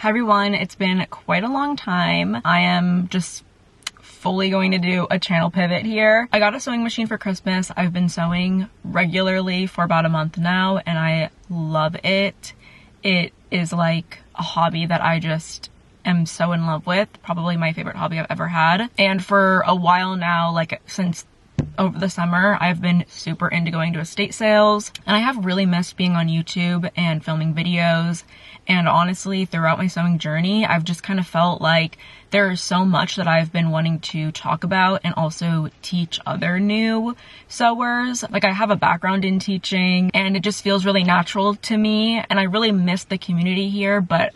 Hi everyone, it's been quite a long time. I am just fully going to do a channel pivot here. I got a sewing machine for Christmas. I've been sewing regularly for about a month now and I love it. It is like a hobby that I just am so in love with. Probably my favorite hobby I've ever had. And for a while now, like since over the summer, I've been super into going to estate sales, and I have really missed being on YouTube and filming videos. And honestly, throughout my sewing journey, I've just kind of felt like there is so much that I've been wanting to talk about and also teach other new sewers. Like, I have a background in teaching and it just feels really natural to me, and I really miss the community here, but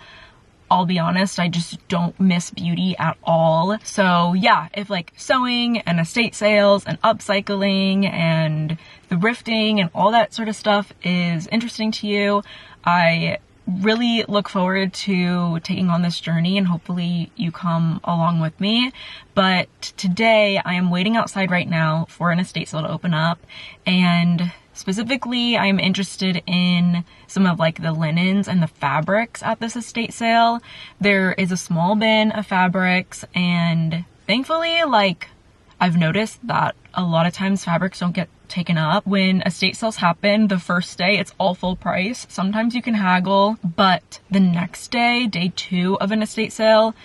I'll be honest, I just don't miss beauty at all. So yeah, if like sewing and estate sales and upcycling and thrifting and all that sort of stuff is interesting to you, I really look forward to taking on this journey and hopefully you come along with me. But today I am waiting outside right now for an estate sale to open up, and specifically, I'm interested in some of like the linens and the fabrics at this estate sale. There is a small bin of fabrics, and thankfully, like, I've noticed that a lot of times fabrics don't get taken up. When estate sales happen, the first day it's all full price. Sometimes you can haggle, but the next day, day 2 of an estate sale,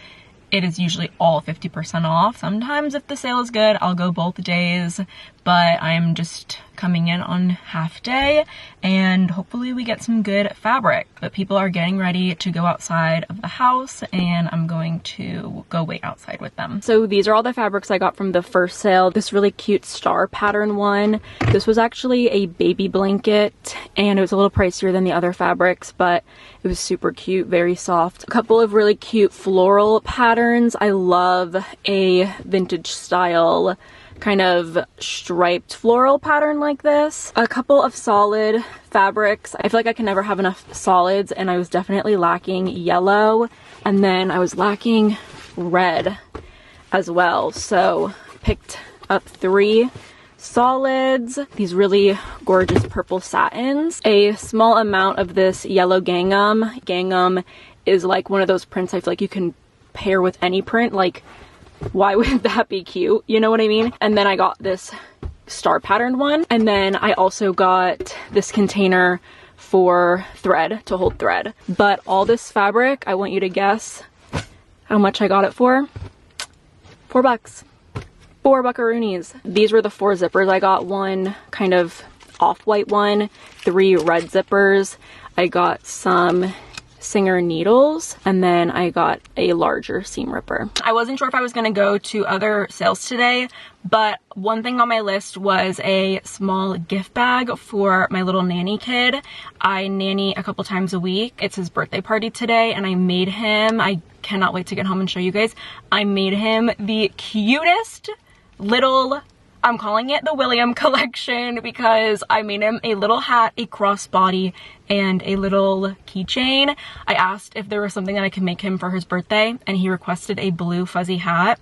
it is usually all 50% off. Sometimes if the sale is good, I'll go both days, but I'm just coming in on half day and hopefully we get some good fabric. But people are getting ready to go outside of the house and I'm going to go wait outside with them. So these are all the fabrics I got from the first sale. This really cute star pattern one. This was actually a baby blanket and it was a little pricier than the other fabrics, but it was super cute, very soft. A couple of really cute floral patterns. I love a vintage style kind of striped floral pattern like this. A couple of solid fabrics. I feel like I can never have enough solids, and I was definitely lacking yellow, and then I was lacking red as well. So picked up 3 solids, these really gorgeous purple satins, a small amount of this yellow gingham. Gingham is like one of those prints I feel like you can pair with any print. Like, why would that be cute? You know what I mean? And then I got this star patterned one. And then I also got this container for thread, to hold thread. But all this fabric, I want you to guess how much I got it for. $4. 4 buckaroonies. These were the 4 zippers. I got one kind of off-white one, 3 red zippers. I got some Singer needles, and then I got a larger seam ripper. I wasn't sure if I was going to go to other sales today, but one thing on my list was a small gift bag for my little nanny kid. I nanny a couple times a week. It's his birthday party today, and I made him, I cannot wait to get home and show you guys, I made him the cutest little, I'm calling it the William collection, because I made him a little hat, a crossbody, and a little keychain. I asked if there was something that I could make him for his birthday, and he requested a blue fuzzy hat.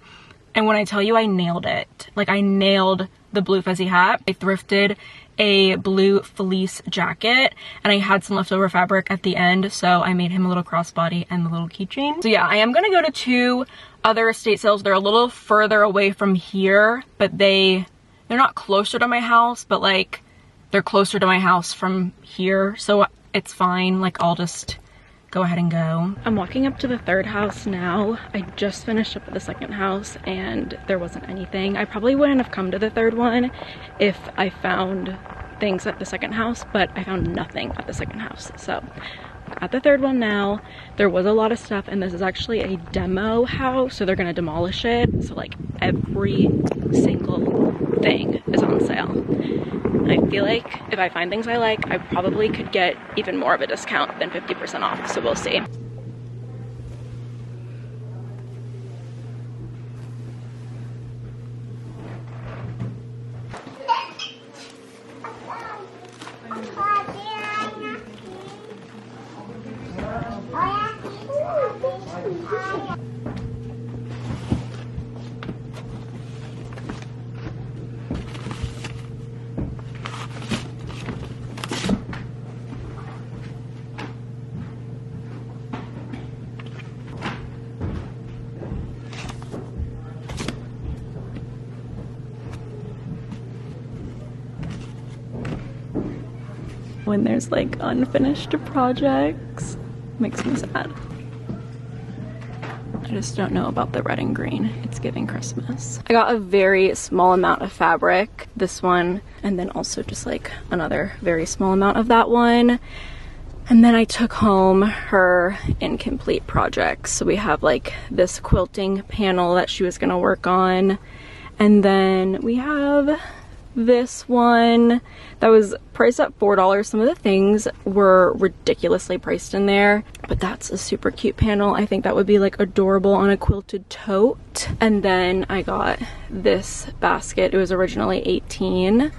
And when I tell you I nailed it, like I nailed the blue fuzzy hat. I thrifted a blue fleece jacket, and I had some leftover fabric at the end, so I made him a little crossbody and the little keychain. So yeah, I am gonna go to 2 other estate sales. They're a little further away from here, but they're not closer to my house, but like they're closer to my house from here, so it's fine. Like, I'll just go ahead and go. I'm walking up to the 3rd house now. I just finished up at the 2nd house and there wasn't anything. I probably wouldn't have come to the 3rd one if I found things at the 2nd house, but I found nothing at the 2nd house. So at the 3rd one now, there was a lot of stuff, and this is actually a demo house, so they're gonna demolish it. So like every single thing is on sale. I feel like if I find things I like, I probably could get even more of a discount than 50% off, so we'll see. when there's like unfinished projects. Makes me sad. I just don't know about the red and green. It's giving Christmas. I got a very small amount of fabric, this one, and then also just like another very small amount of that one. And then I took home her incomplete projects. So we have like this quilting panel that she was gonna work on. And then we have this one that was priced at $4. Some of the things were ridiculously priced in there, but that's a super cute panel. I think that would be like adorable on a quilted tote. And then I got this basket. It was originally $18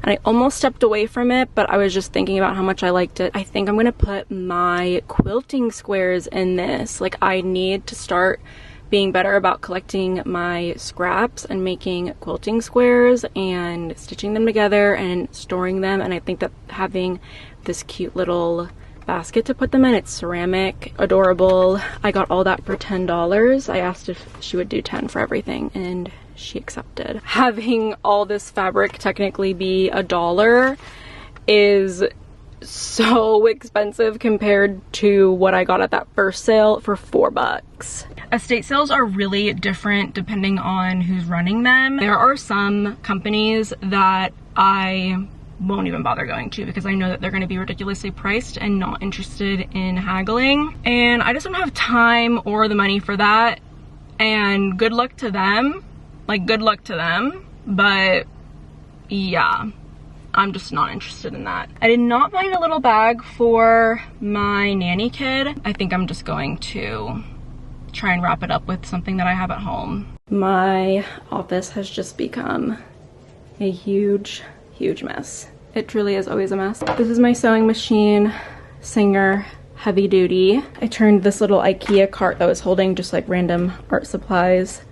and I almost stepped away from it, but I was just thinking about how much I liked it. I think I'm gonna put my quilting squares in this. Like, I need to start being better about collecting my scraps and making quilting squares and stitching them together and storing them. And I think that having this cute little basket to put them in, it's ceramic, adorable. I got all that for $10. I asked if she would do 10 for everything and she accepted. Having all this fabric technically be $1 is so expensive compared to what I got at that first sale for $4. Estate sales are really different depending on who's running them. There are some companies that I won't even bother going to because I know that they're going to be ridiculously priced and not interested in haggling. And I just don't have time or the money for that. And good luck to them. Like, good luck to them. But yeah, I'm just not interested in that. I did not find a little bag for my nanny kid. I think I'm just going to try and wrap it up with something that I have at home. My office has just become a huge mess. It truly is always a mess. This is my sewing machine, Singer heavy duty. I turned this little IKEA cart that was holding just like random art supplies.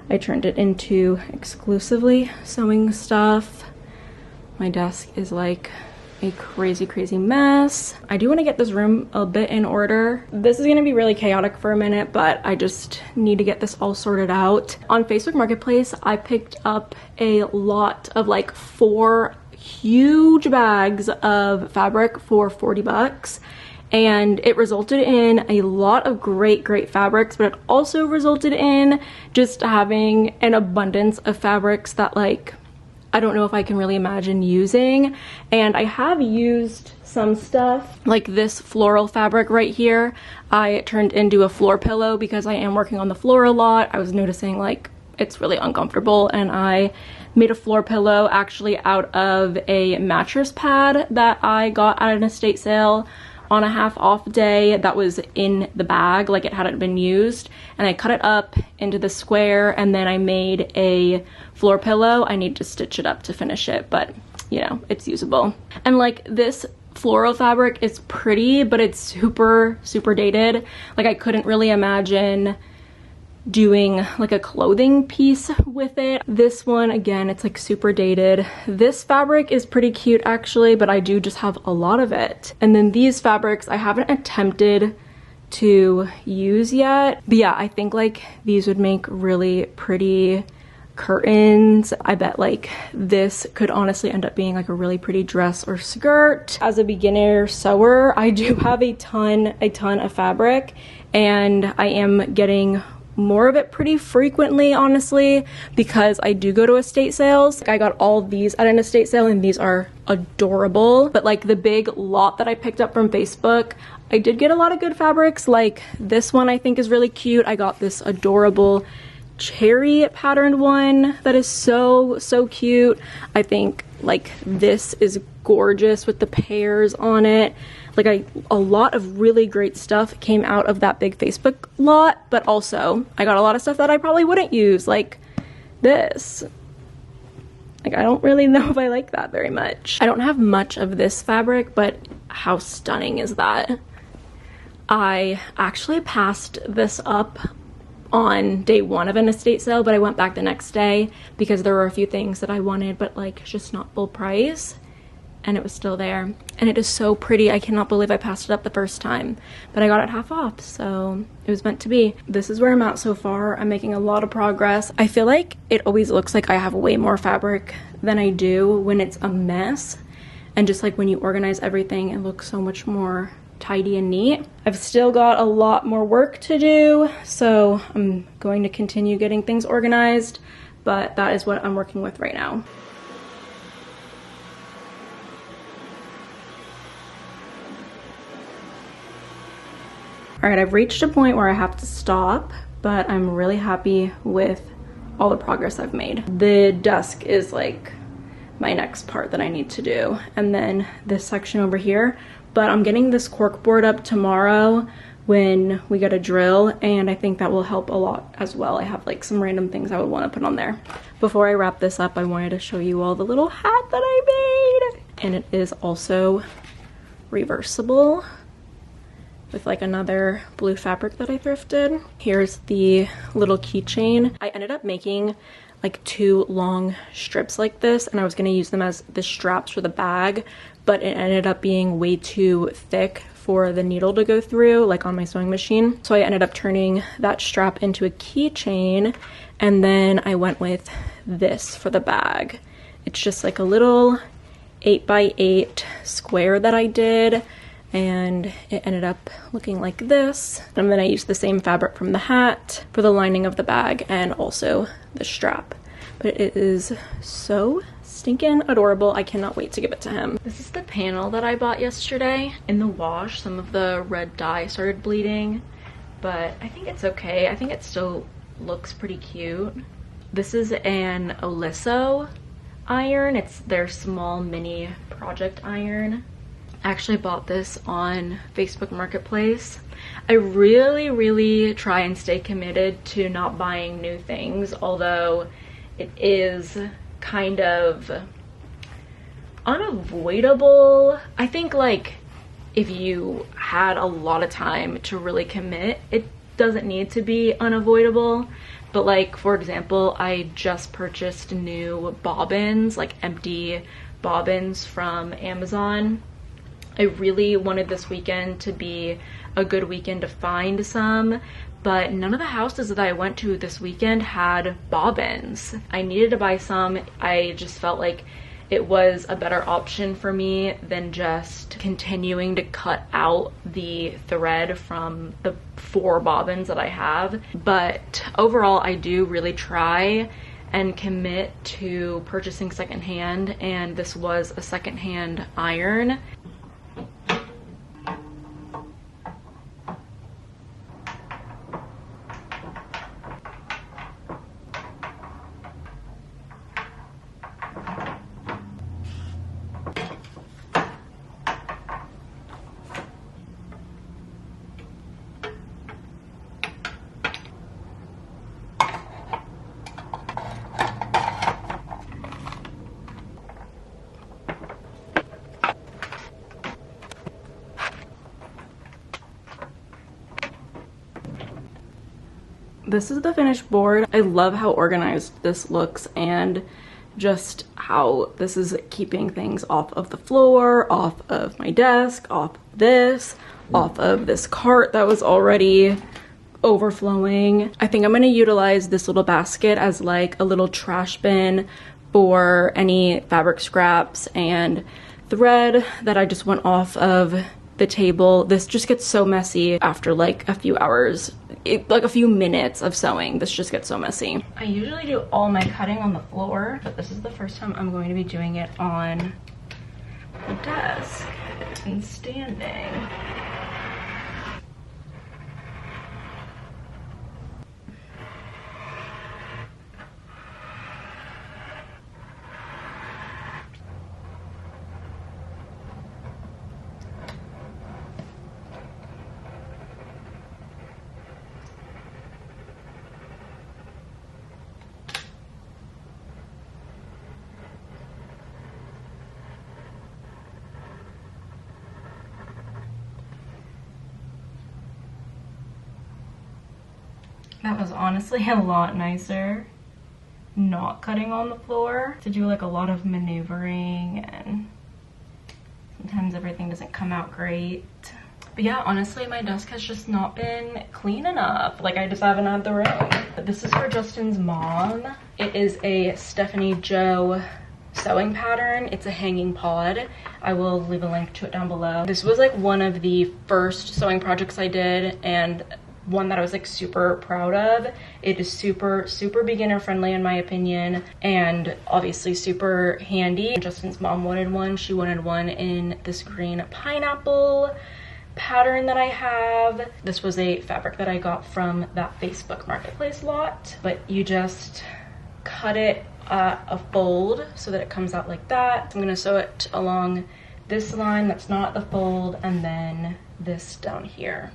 I turned it into exclusively sewing stuff. My desk is like a crazy mess. I do want to get this room a bit in order. This is going to be really chaotic for a minute, but I just need to get this all sorted out. On Facebook Marketplace, I picked up a lot of like 4 huge bags of fabric for $40. And it resulted in a lot of great fabrics, but it also resulted in just having an abundance of fabrics that like I don't know if I can really imagine using. And I have used some stuff like this floral fabric right here. I turned into a floor pillow because I am working on the floor a lot. I was noticing like it's really uncomfortable, and I made a floor pillow actually out of a mattress pad that I got at an estate sale on a half off day that was in the bag, like it hadn't been used, and I cut it up into the square and then I made a floor pillow. I need to stitch it up to finish it, but you know, it's usable. And like this floral fabric is pretty, but it's super dated. Like I couldn't really imagine doing like a clothing piece with it. This one, again, it's like super dated. This fabric is pretty cute actually, but I do just have a lot of it. And then these fabrics I haven't attempted to use yet, but yeah, I think like these would make really pretty curtains. I bet like this could honestly end up being like a really pretty dress or skirt. As a beginner sewer, I do have a ton of fabric, and I am getting more of it pretty frequently, honestly, because I do go to estate sales. I got all of these at an estate sale and these are adorable, but like the big lot that I picked up from Facebook, I did get a lot of good fabrics. Like this one I think is really cute. I got this adorable cherry patterned one that is so cute. I think like this is gorgeous with the pears on it. Like a lot of really great stuff came out of that big Facebook lot, but also I got a lot of stuff that I probably wouldn't use, like this. Like I don't really know if I like that very much. I don't have much of this fabric, but how stunning is that? I actually passed this up on day 1 of an estate sale, but I went back the next day because there were a few things that I wanted, but like just not full price. And it was still there, and it is so pretty. I cannot believe I passed it up the first time, but I got it half off, so it was meant to be. This is where I'm at so far. I'm making a lot of progress. I feel like it always looks like I have way more fabric than I do when it's a mess, And just like when you organize everything, it looks so much more tidy and neat. I've still got a lot more work to do, so I'm going to continue getting things organized, but that is what I'm working with right now. All right, I've reached a point where I have to stop, but I'm really happy with all the progress I've made. The desk is like my next part that I need to do, and then this section over here, but I'm getting this cork board up tomorrow when we get a drill, and I think that will help a lot as well. I have like some random things I would want to put on there. Before I wrap this up, I wanted to show you all the little hat that I made, and it is also reversible with like another blue fabric that I thrifted. Here's the little keychain. I ended up making like 2 long strips like this, and I was gonna use them as the straps for the bag, but it ended up being way too thick for the needle to go through, like on my sewing machine. So I ended up turning that strap into a keychain, and then I went with this for the bag. It's just like a little 8x8 square that I did, and it ended up looking like this. And then I used the same fabric from the hat for the lining of the bag and also the strap. But it is so stinking adorable. I cannot wait to give it to him. This is the panel that I bought yesterday. In the wash, some of the red dye started bleeding, but I think it's okay. I think it still looks pretty cute. This is an Oliso iron. It's their small mini project iron. I actually bought this on Facebook Marketplace. I really try and stay committed to not buying new things, although it is kind of unavoidable. I think like if you had a lot of time to really commit, it doesn't need to be unavoidable. But like, for example, I just purchased new bobbins, like empty bobbins from Amazon. I really wanted this weekend to be a good weekend to find some, but none of the houses that I went to this weekend had bobbins. I needed to buy some. I just felt like it was a better option for me than just continuing to cut out the thread from the 4 bobbins that I have. But overall, I do really try and commit to purchasing secondhand, and this was a secondhand iron. This is the finished board. I love how organized this looks and just how this is keeping things off of the floor, off of my desk, off this, off of this cart that was already overflowing. I think I'm gonna utilize this little basket as like a little trash bin for any fabric scraps and thread that I just went off of the table. This just gets so messy after like a few hours, like a few minutes of sewing. This just gets so messy. I usually do all my cutting on the floor, but this is the first time I'm going to be doing it on the desk and standing. That was honestly a lot nicer not cutting on the floor, to do like a lot of maneuvering, and sometimes everything doesn't come out great. But yeah, honestly, my desk has just not been clean enough. Like, I just haven't had the room. But this is for Justin's mom. It is a Stephanie Joe sewing pattern. It's a hanging pod. I will leave a link to it down below. This was like one of the first sewing projects I did, and one that I was like super proud of. It is super beginner friendly in my opinion, and obviously super handy. Justin's mom wanted one. She wanted one in this green pineapple pattern that I have. This was a fabric that I got from that Facebook Marketplace lot, but you just cut it a fold so that it comes out like that. I'm gonna sew it along this line that's not the fold, and then this down here.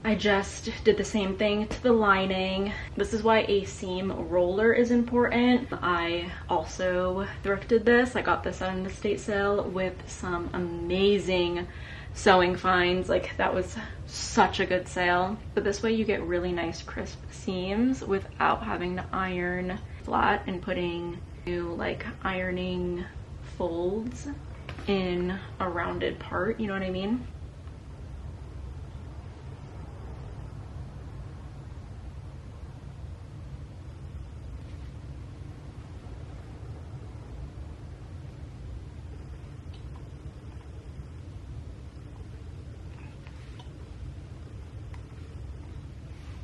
I just did the same thing to the lining. This is why a seam roller is important. I also thrifted this. I got this on the estate sale with some amazing sewing finds. Like, that was such a good sale. But this way you get really nice crisp seams without having to iron flat and putting new like ironing folds in a rounded part, you know what I mean?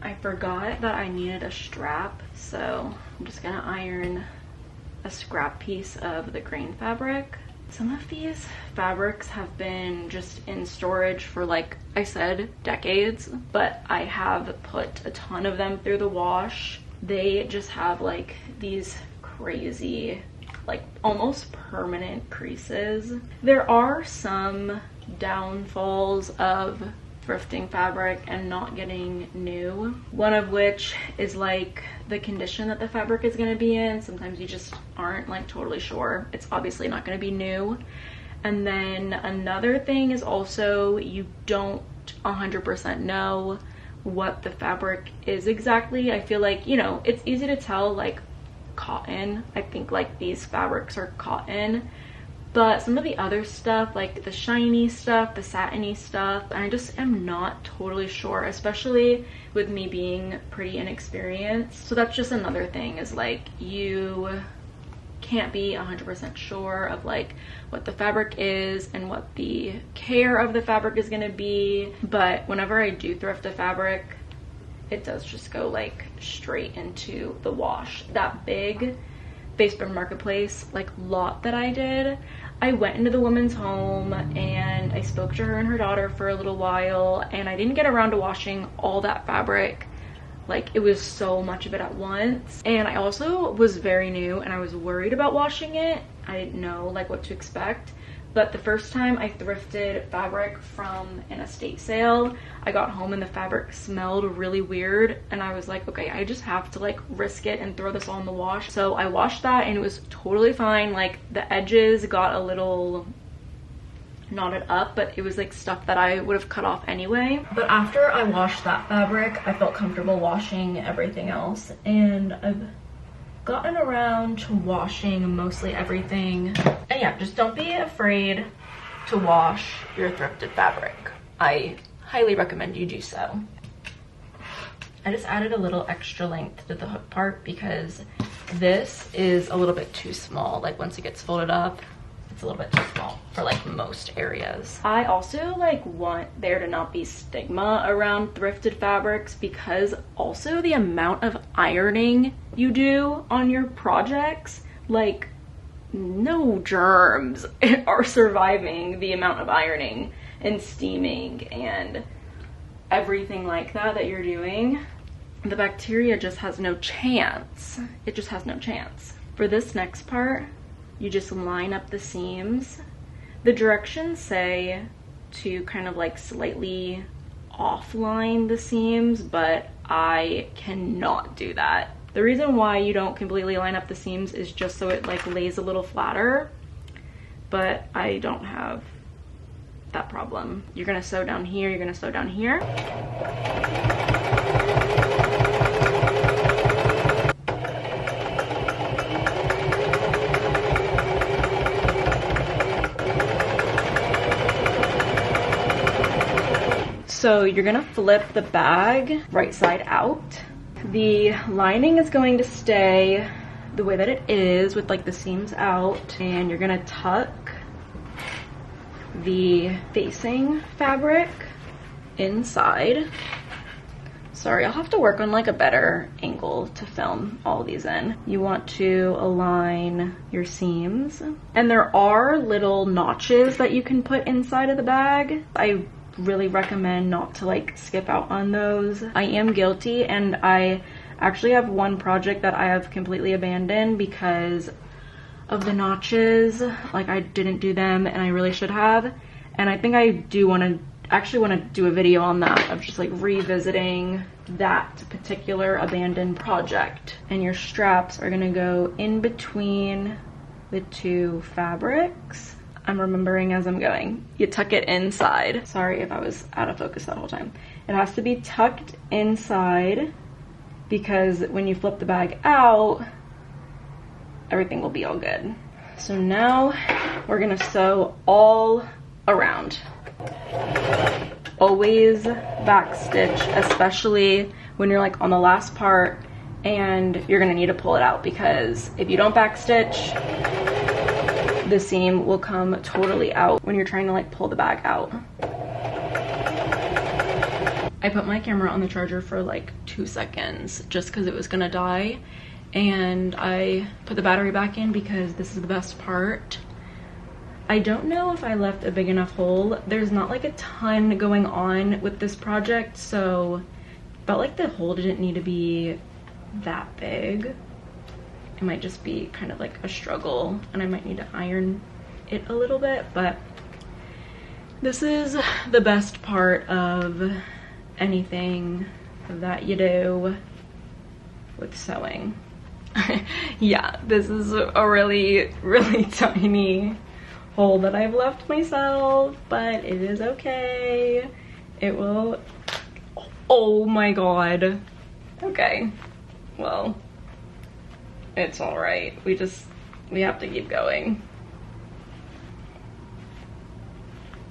I forgot that I needed a strap, so I'm just gonna iron a scrap piece of the grain fabric. Some of these fabrics have been just in storage for, like I said, decades, but I have put a ton of them through the wash. They just have like these crazy, like almost permanent creases. There are some downfalls of thrifting fabric and not getting new, one of which is like the condition that the fabric is going to be in. Sometimes you just aren't like totally sure. It's obviously not going to be new. And then another thing is also you don't 100% know what the fabric is exactly. I feel like, you know, it's easy to tell like cotton. I think like these fabrics are cotton. But some of the other stuff, like the shiny stuff, the satiny stuff, I just am not totally sure, especially with me being pretty inexperienced. So that's just another thing, is like you can't be 100% sure of like what the fabric is and what the care of the fabric is gonna be. But whenever I do thrift a fabric, it does just go like straight into the wash. That big Facebook Marketplace like lot that I did, I went into the woman's home and I spoke to her and her daughter for a little while, and I didn't get around to washing all that fabric. Like, it was so much of it at once, and I also was very new and I was worried about washing it. I didn't know like what to expect. But the first time I thrifted fabric from an estate sale, I got home and the fabric smelled really weird, and I was like, okay, I just have to like risk it and throw this all in the wash. So I washed that and it was totally fine. Like, the edges got a little knotted up, but it was like stuff that I would have cut off anyway. But after I washed that fabric, I felt comfortable washing everything else, and I've gotten around to washing mostly everything. And yeah, just don't be afraid to wash your thrifted fabric. I highly recommend you do so. I just added a little extra length to the hook part because this is a little bit too small. Like, once it gets folded up, it's a little bit too small for like most areas. I also like want there to not be stigma around thrifted fabrics, because also the amount of ironing you do on your projects, like no germs are surviving the amount of ironing and steaming and everything like that you're doing. The bacteria just has no chance. It just has no chance. For this next part, you just line up the seams. The directions say to kind of like slightly offline the seams, but I cannot do that. The reason why you don't completely line up the seams is just so it like lays a little flatter, but I don't have that problem. You're gonna sew down here, you're gonna sew down here. So you're gonna flip the bag right side out. The lining is going to stay the way that it is with like the seams out, and you're gonna tuck the facing fabric inside. Sorry, I'll have to work on like a better angle to film all these in. You want to align your seams, and there are little notches that you can put inside of the bag. I really recommend not to like skip out on those. I am guilty, and I actually have one project that I have completely abandoned because of the notches. Like, I didn't do them and I really should have, and I think I do want to do a video on that, of just like revisiting that particular abandoned project. And your straps are gonna go in between the two fabrics. I'm remembering as I'm going. You tuck it inside. Sorry if I was out of focus that whole time. It has to be tucked inside because when you flip the bag out, everything will be all good. So now we're gonna sew all around. Always backstitch, especially when you're like on the last part and you're gonna need to pull it out, because if you don't backstitch, the seam will come totally out when you're trying to like pull the bag out. I put my camera on the charger for like 2 seconds just because it was gonna die, and I put the battery back in because this is the best part. I don't know if I left a big enough hole. There's not like a ton going on with this project, so I felt like the hole didn't need to be that big. It might just be kind of like a struggle, and I might need to iron it a little bit, but this is the best part of anything that you do with sewing. Yeah, this is a really, really tiny hole that I've left myself, but it is okay. It will, oh my god. Okay, well, it's all right. We have to keep going.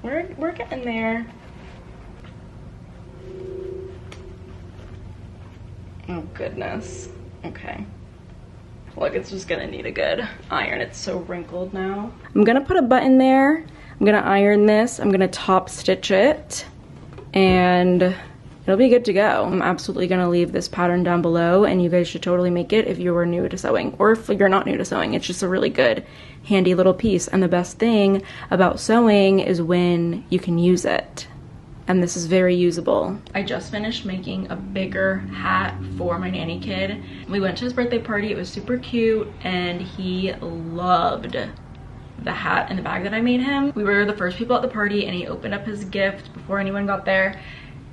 We're getting there. Oh goodness. Okay. Look, it's just gonna need a good iron. It's so wrinkled now. I'm gonna put a button there. I'm gonna iron this. I'm gonna top stitch it, and it'll be good to go. I'm absolutely gonna leave this pattern down below, and you guys should totally make it if you are new to sewing, or if you're not new to sewing. It's just a really good, handy little piece. And the best thing about sewing is when you can use it. And this is very usable. I just finished making a bigger hat for my nanny kid. We went to his birthday party. It was super cute, and he loved the hat and the bag that I made him. We were the first people at the party, and he opened up his gift before anyone got there,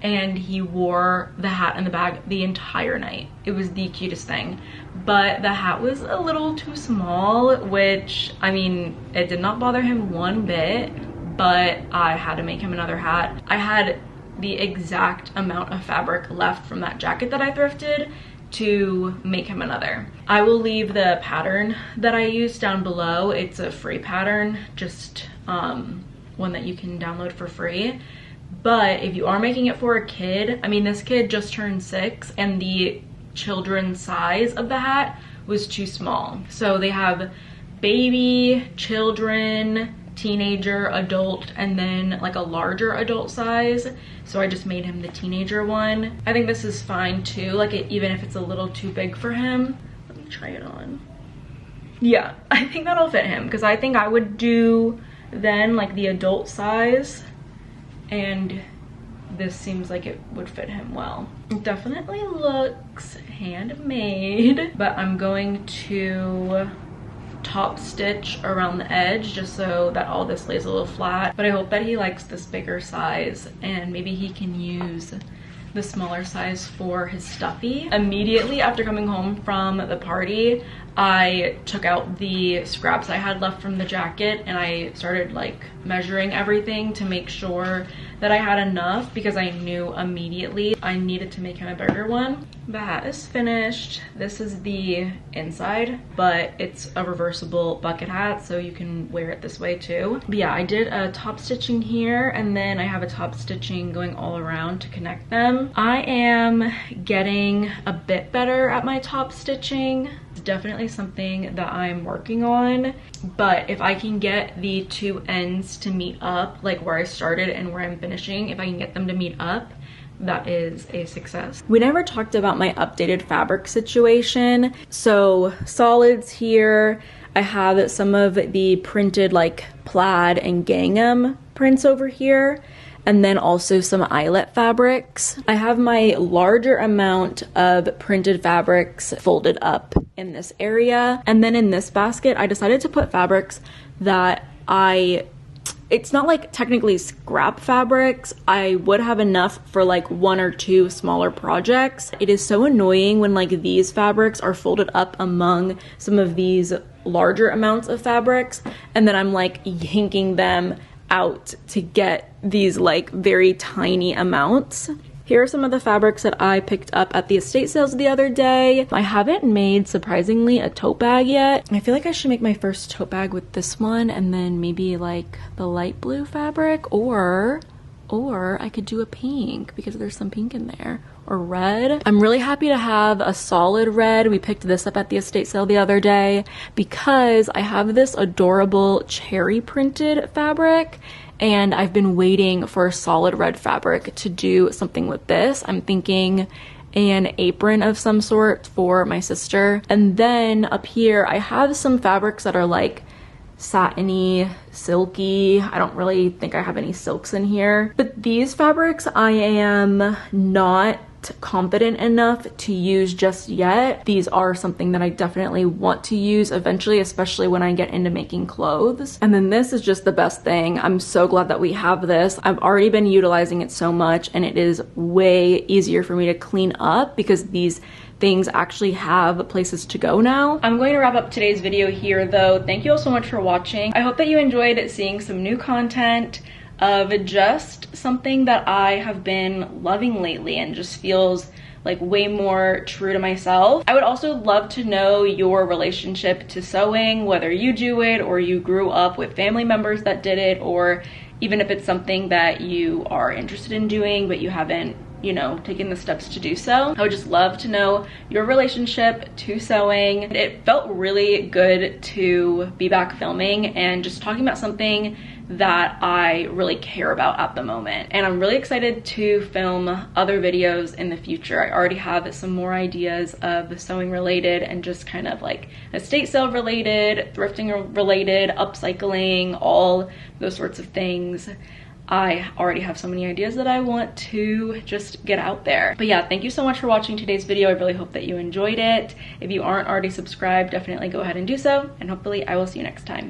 and he wore the hat and the bag the entire night. It was the cutest thing. But the hat was a little too small, which, I mean, it did not bother him one bit, but I had to make him another hat. I had the exact amount of fabric left from that jacket that I thrifted to make him another. I will leave the pattern that I used down below. It's a free pattern, just one that you can download for free. But if you are making it for a kid, I mean, this kid just turned 6, and the children's size of the hat was too small. So they have baby, children, teenager, adult, and then like a larger adult size. So I just made him the teenager one. I think this is fine too, like even if it's a little too big for him. Let me try it on. Yeah, I think that'll fit him, because I think I would do then like the adult size, and this seems like it would fit him well. It definitely looks handmade, but I'm going to top stitch around the edge just so that all this lays a little flat. But I hope that he likes this bigger size, and maybe he can use the smaller size for his stuffy. Immediately after coming home from the party, I took out the scraps I had left from the jacket and I started like measuring everything to make sure that I had enough, because I knew immediately I needed to make him a bigger one. The hat is finished. This is the inside, but it's a reversible bucket hat, so you can wear it this way too. But yeah, I did a top stitching here, and then I have a top stitching going all around to connect them. I am getting a bit better at my top stitching. It's definitely something that I'm working on, but if I can get the two ends to meet up, like where I started and where I'm finishing, if I can get them to meet up, that is a success. We never talked about my updated fabric situation. So solids here, I have some of the printed like plaid and gingham prints over here, and then also some eyelet fabrics. I have my larger amount of printed fabrics folded up in this area. And then in this basket, I decided to put fabrics that it's not like technically scrap fabrics. I would have enough for like one or two smaller projects. It is so annoying when like these fabrics are folded up among some of these larger amounts of fabrics, and then I'm like yanking them out to get these like very tiny amounts. Here are some of the fabrics that I picked up at the estate sales the other day. I haven't made, surprisingly, a tote bag yet. I feel like I should make my first tote bag with this one and then maybe like the light blue fabric, or I could do a pink because there's some pink in there, or red. I'm really happy to have a solid red. We picked this up at the estate sale the other day because I have this adorable cherry printed fabric, and I've been waiting for a solid red fabric to do something with this. I'm thinking an apron of some sort for my sister. And then up here, I have some fabrics that are like satiny, silky. I don't really think I have any silks in here. But these fabrics I am not confident enough to use just yet. These are something that I definitely want to use eventually, especially when I get into making clothes. And then this is just the best thing. I'm so glad that we have this. I've already been utilizing it so much, and it is way easier for me to clean up because these things actually have places to go now. I'm going to wrap up today's video here though. Thank you all so much for watching. I hope that you enjoyed seeing some new content of just something that I have been loving lately and just feels like way more true to myself. I would also love to know your relationship to sewing, whether you do it or you grew up with family members that did it, or even if it's something that you are interested in doing but you haven't, you know, taken the steps to do so. I would just love to know your relationship to sewing. It felt really good to be back filming and just talking about something that I really care about at the moment. And I'm really excited to film other videos in the future. I already have some more ideas of sewing related and just kind of like estate sale related, thrifting related, upcycling, all those sorts of things. I already have so many ideas that I want to just get out there. But yeah, thank you so much for watching today's video. I really hope that you enjoyed it. If you aren't already subscribed, definitely go ahead and do so. And hopefully I will see you next time.